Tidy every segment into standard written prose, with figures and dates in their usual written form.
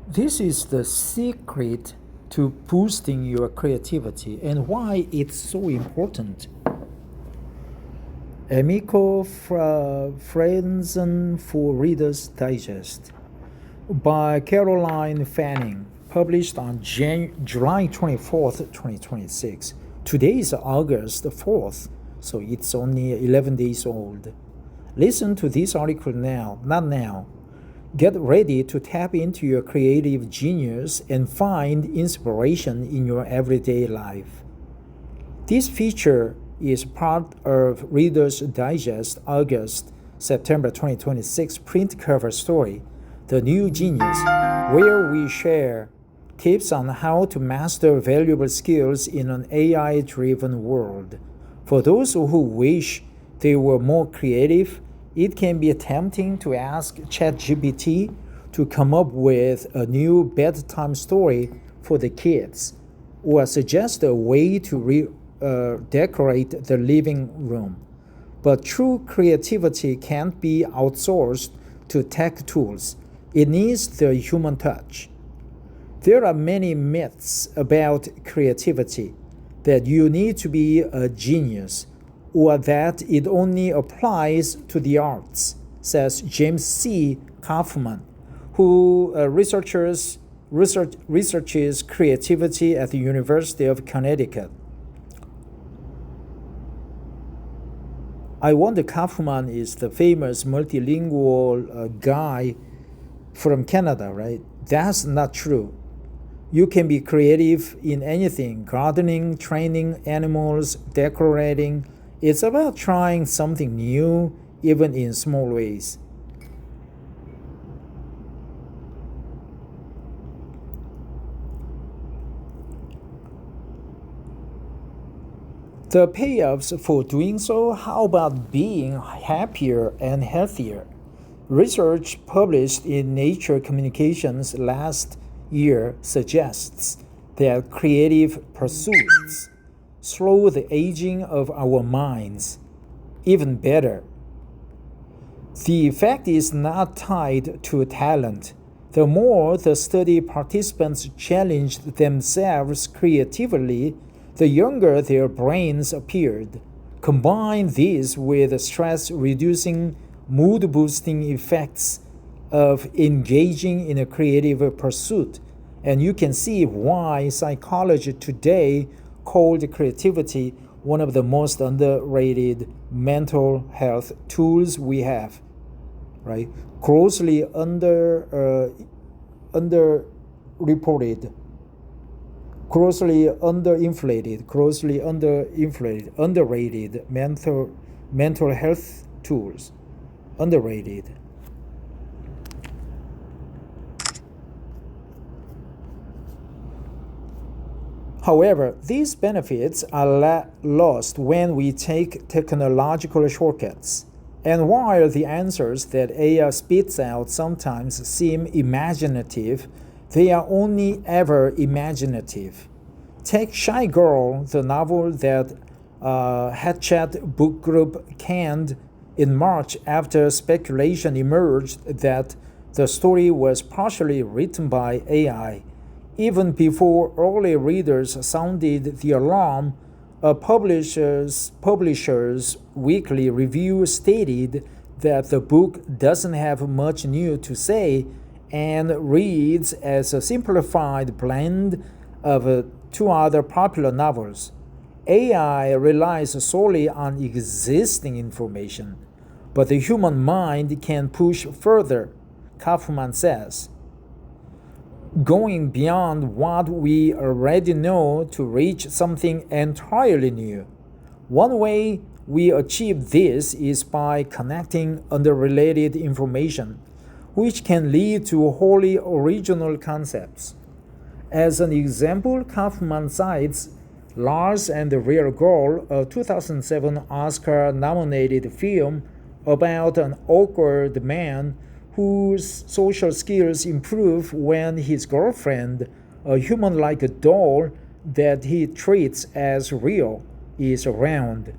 This is the secret to boosting your creativity and why it's so important. Amico Frenzen for Reader's Digest by Caroline Fanning, published on July 24th, 2026. Today is August 4th, so it's only 11 days old. Listen to this article now, not now. Get ready to tap into your creative genius and find inspiration in your everyday life. This feature is part of Reader's Digest August September 2026 print cover story, The New Genius, where we share tips on how to master valuable skills in an AI driven world. For those who wish they were more creative, it can be tempting to ask ChatGPT to come up with a new bedtime story for the kids or suggest a way to decorate the living room. But true creativity can't be outsourced to tech tools. It needs the human touch. There are many myths about creativity that you need to be a genius or that it only applies to the arts, says James C. Kaufman, who researches creativity at the University of Connecticut. I wonder Kaufman is the famous multilingual guy from Canada, right? That's not true. You can be creative in anything: gardening, training animals, decorating. It's about trying something new, even in small ways. The payoffs for doing so: how about being happier and healthier? Research published in Nature Communications last year suggests that creative pursuits slow the aging of our minds. Even better, the effect is not tied to talent. The more the study participants challenged themselves creatively, the younger their brains appeared. Combine this with stress reducing, mood boosting effects of engaging in a creative pursuit, and you can see why psychology today called creativity one of the most underrated mental health tools we have, right? Grossly underreported, underrated mental health tools, underrated. However, these benefits are lost when we take technological shortcuts. And while the answers that AI spits out sometimes seem imaginative, they are only ever imaginative. Take Shy Girl, the novel that Hatchet Book Group canned in March after speculation emerged that the story was partially written by AI. Even before early readers sounded the alarm, a publisher's weekly review stated that the book doesn't have much new to say and reads as a simplified blend of two other popular novels. AI relies solely on existing information, but the human mind can push further, Kaufman says, going beyond what we already know to reach something entirely new. One way we achieve this is by connecting unrelated information, which can lead to wholly original concepts. As an example, Kaufman cites Lars and the Real Girl, a 2007 Oscar nominated film about an awkward man whose social skills improve when his girlfriend, a human like doll that he treats as real, is around.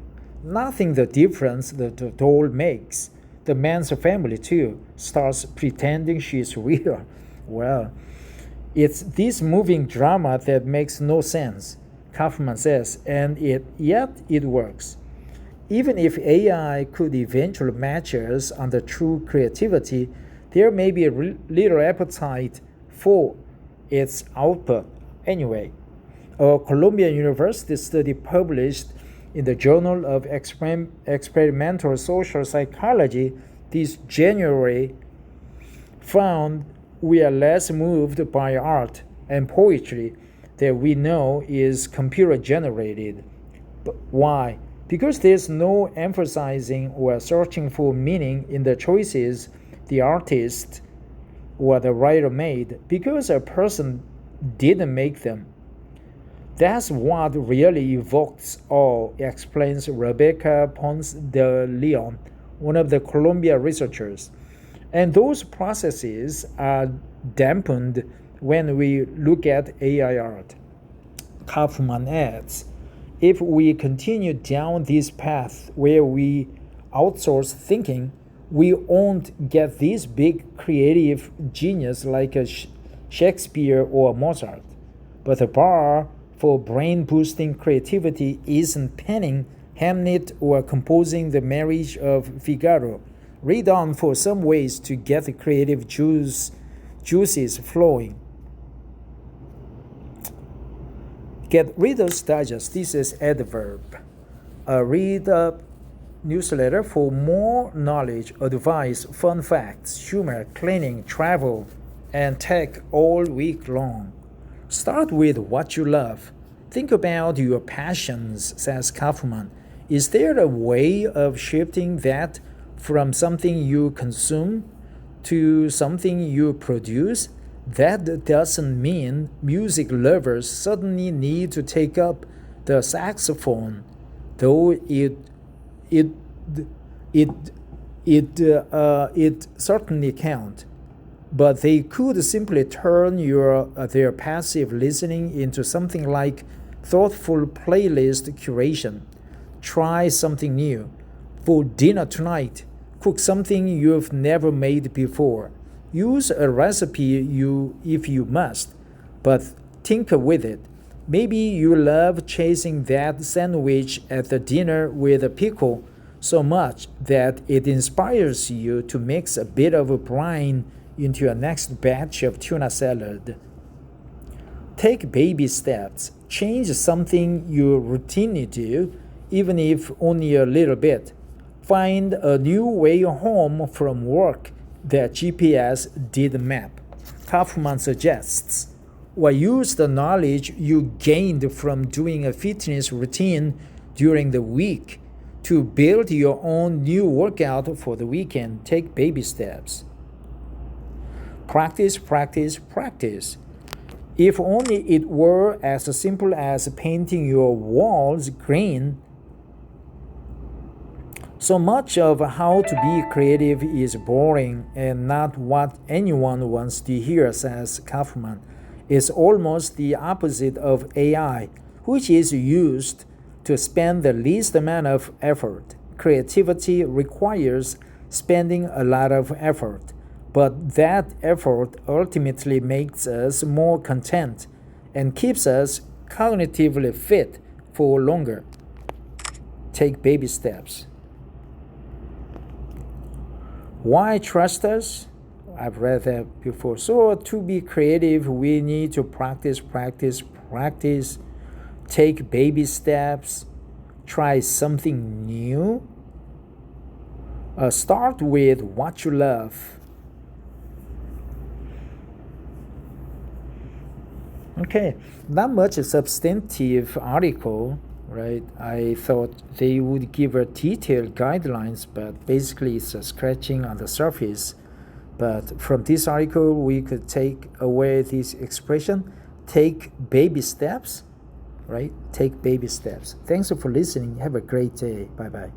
Nothing the difference that the doll makes. The man's family, too, starts pretending she's real. Well, It's this moving drama that makes no sense, Kaufman says, and yet it works. Even if AI could eventually match us on the true creativity, there may be a little appetite for its output. Anyway, a Columbia University study published in the Journal of Experimental Social Psychology this January found we are less moved by art and poetry that we know is computer generated. But why? Because there's no emphasizing or searching for meaning in the choices the artist or the writer made, because a person didn't make them. That's what really evokes awe, explains Rebecca Ponce de Leon, one of the Columbia researchers. And those processes are dampened when we look at AI art. Kaufman adds, if we continue down this path where we outsource thinking, we won't get this big creative genius like a Shakespeare or Mozart. But the bar for brain-boosting creativity isn't penning Hamlet or composing the Marriage of Figaro. Read on for some ways to get the creative juices flowing. Get Reader's Digest. This is Adverb. A read-up newsletter for more knowledge, advice, fun facts, humor, cleaning, travel, and tech all week long. Start with what you love. Think about your passions, says Kaufman. Is there a way of shifting that from something you consume to something you produce? That doesn't mean music lovers suddenly need to take up the saxophone, though it certainly can't. But they could simply turn their passive listening into something like thoughtful playlist curation. Try something new. For dinner tonight, cook something you've never made before. Use a recipe if you must, but tinker with it. Maybe you love chasing that sandwich at the dinner with a pickle so much that it inspires you to mix a bit of brine into your next batch of tuna salad. Take baby steps. Change something you routinely do, even if only a little bit. Find a new way home from work that GPS did map. Kaufman suggests, or use the knowledge you gained from doing a fitness routine during the week to build your own new workout for the weekend. Take baby steps. Practice, practice, practice. If only it were as simple as painting your walls green. So much of how to be creative is boring and not what anyone wants to hear, says Kaufman. It's almost the opposite of AI, which is used to spend the least amount of effort. Creativity requires spending a lot of effort, but that effort ultimately makes us more content and keeps us cognitively fit for longer. Take baby steps. Why trust us? I've read that before. So to be creative, we need to practice, practice, practice. Take baby steps. Try something new. Start with what you love. Okay, not much a substantive article, right? I thought they would give a detailed guidelines, but basically it's a scratching on the surface. But from this article, we could take away this expression, take baby steps, right? Take baby steps. Thanks for listening. Have a great day. Bye-bye.